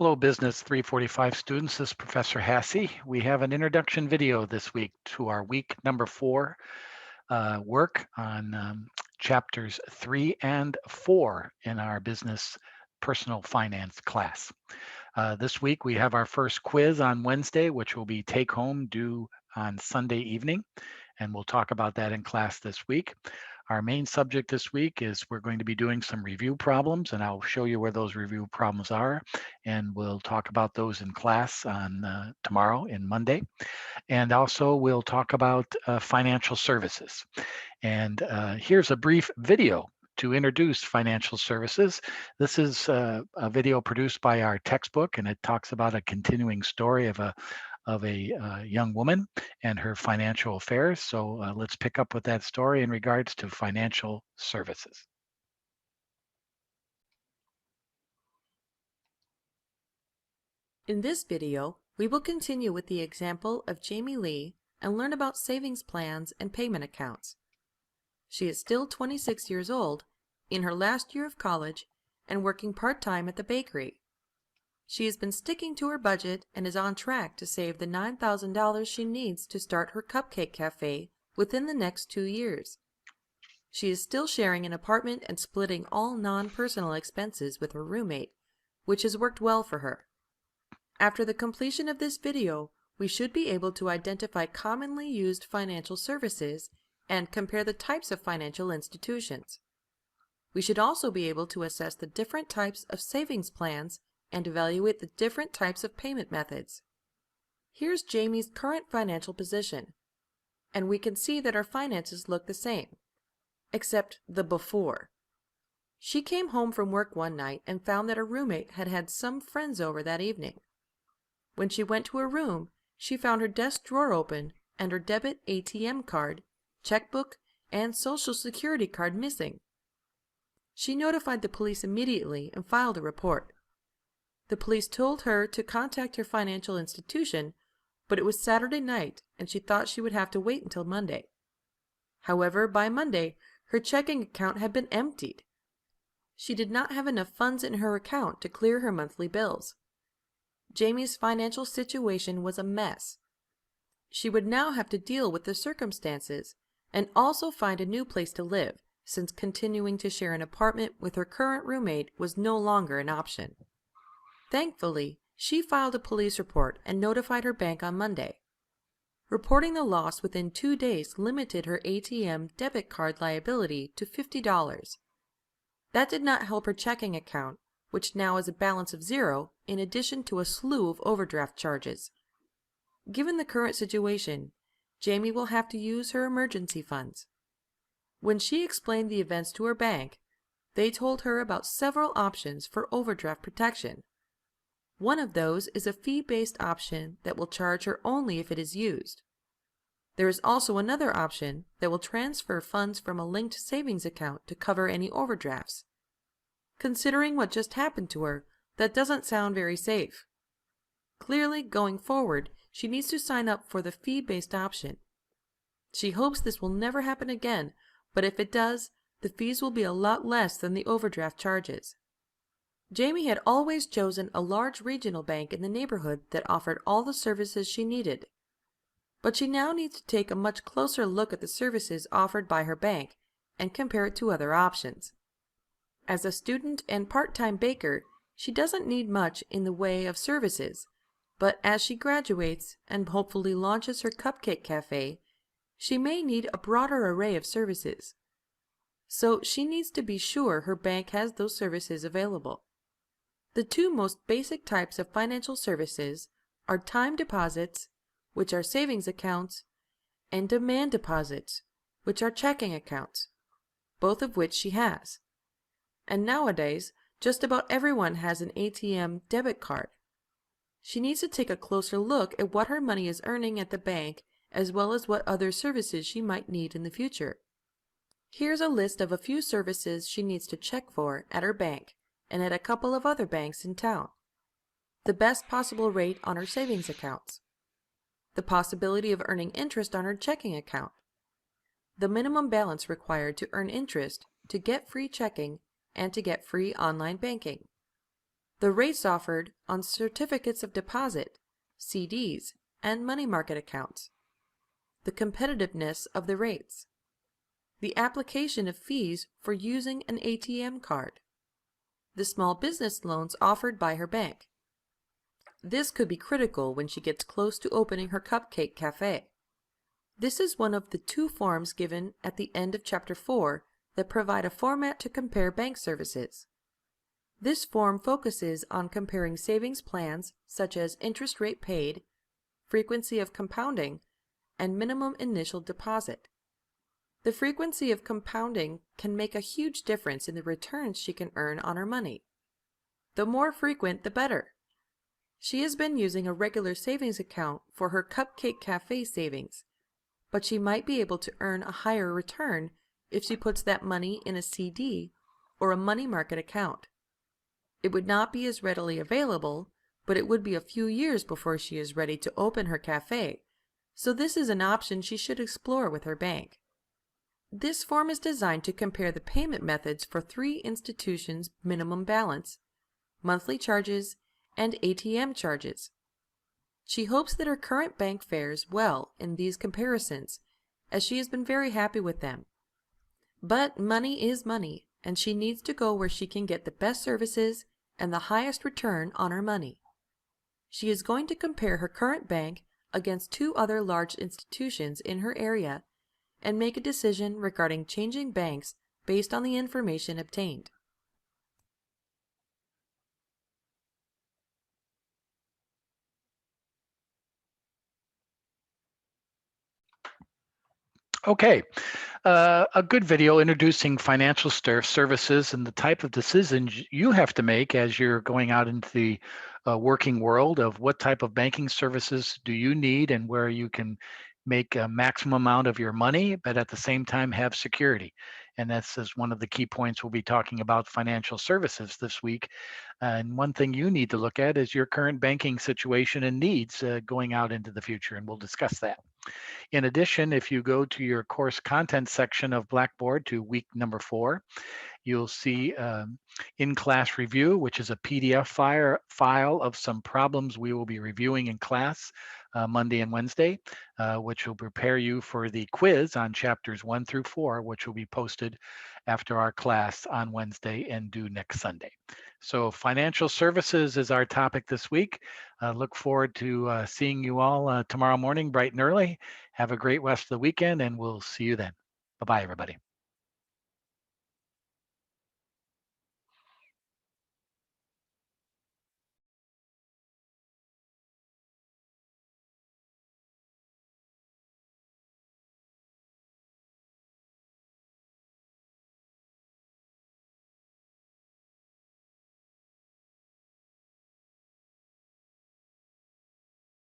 Hello, Business 345 students. This is Professor Hassey. We have an introduction video this week to our week number 4 work on chapters 3 and 4 in our business personal finance class. This week we have our first quiz on Wednesday, which will be take home due on Sunday evening, and we'll talk about that in class this week. Our main subject this week is we're going to be doing some review problems, and I'll show you where those review problems are, and we'll talk about those in class on tomorrow in Monday. And also we'll talk about financial services. And here's a brief video to introduce financial services. This is a video produced by our textbook, and it talks about a continuing story of a young woman and her financial affairs. So let's pick up with that story in regards to financial services. In this video, we will continue with the example of Jamie Lee and learn about savings plans and payment accounts. She is still 26 years old, in her last year of college, and working part-time at the bakery. She has been sticking to her budget and is on track to save the $9,000 she needs to start her cupcake cafe within the next 2 years. She is still sharing an apartment and splitting all non-personal expenses with her roommate, which has worked well for her. After the completion of this video, we should be able to identify commonly used financial services and compare the types of financial institutions. We should also be able to assess the different types of savings plans and evaluate the different types of payment methods. Here's Jamie's current financial position, and we can see that her finances look the same, except the before. She came home from work one night and found that her roommate had had some friends over that evening. When she went to her room, she found her desk drawer open and her debit ATM card, checkbook, and Social Security card missing. She notified the police immediately and filed a report. The police told her to contact her financial institution, but it was Saturday night and she thought she would have to wait until Monday. However, by Monday, her checking account had been emptied. She did not have enough funds in her account to clear her monthly bills. Jamie's financial situation was a mess. She would now have to deal with the circumstances and also find a new place to live, since continuing to share an apartment with her current roommate was no longer an option. Thankfully, she filed a police report and notified her bank on Monday. Reporting the loss within 2 days limited her ATM debit card liability to $50. That did not help her checking account, which now has a balance of 0, in addition to a slew of overdraft charges. Given the current situation, Jamie will have to use her emergency funds. When she explained the events to her bank, they told her about several options for overdraft protection. One of those is a fee-based option that will charge her only if it is used. There is also another option that will transfer funds from a linked savings account to cover any overdrafts. Considering what just happened to her, that doesn't sound very safe. Clearly, going forward, she needs to sign up for the fee-based option. She hopes this will never happen again, but if it does, the fees will be a lot less than the overdraft charges. Jamie had always chosen a large regional bank in the neighborhood that offered all the services she needed. But she now needs to take a much closer look at the services offered by her bank and compare it to other options. As a student and part-time baker, she doesn't need much in the way of services, but as she graduates and hopefully launches her cupcake cafe, she may need a broader array of services. So she needs to be sure her bank has those services available. The two most basic types of financial services are time deposits, which are savings accounts, and demand deposits, which are checking accounts, both of which she has. And nowadays, just about everyone has an ATM debit card. She needs to take a closer look at what her money is earning at the bank, as well as what other services she might need in the future. Here's a list of a few services she needs to check for at her bank and at a couple of other banks in town. The best possible rate on her savings accounts. The possibility of earning interest on her checking account. The minimum balance required to earn interest, to get free checking, and to get free online banking. the rates offered on certificates of deposit, CDs, and money market accounts, the competitiveness of the rates, the application of fees for using an ATM card, the small business loans offered by her bank. This could be critical when she gets close to opening her cupcake cafe. This is one of the 2 forms given at the end of Chapter 4 that provide a format to compare bank services. This form focuses on comparing savings plans such as interest rate paid, frequency of compounding, and minimum initial deposit. The frequency of compounding can make a huge difference in the returns she can earn on her money. The more frequent, the better. She has been using a regular savings account for her Cupcake Cafe savings, but she might be able to earn a higher return if she puts that money in a CD or a money market account. It would not be as readily available, but it would be a few years before she is ready to open her cafe, so this is an option she should explore with her bank. This form is designed to compare the payment methods for 3 institutions' minimum balance, monthly charges, and ATM charges. She hopes that her current bank fares well in these comparisons, as she has been very happy with them. But money is money, and she needs to go where she can get the best services and the highest return on her money. She is going to compare her current bank against 2 other large institutions in her area and make a decision regarding changing banks based on the information obtained. Okay, a good video introducing financial services and the type of decisions you have to make as you're going out into the working world of what type of banking services do you need and where you can make a maximum amount of your money, but at the same time have security. And that's is one of the key points we'll be talking about financial services this week. And one thing you need to look at is your current banking situation and needs going out into the future, and we'll discuss that. In addition, if you go to your course content section of Blackboard to week number 4, you'll see in-class review, which is a PDF file of some problems we will be reviewing in class Monday and Wednesday, which will prepare you for the quiz on chapters 1 through 4, which will be posted after our class on Wednesday and due next Sunday. So financial services is our topic this week. Look forward to seeing you all tomorrow morning, bright and early. Have a great rest of the weekend, and we'll see you then. Bye-bye, everybody.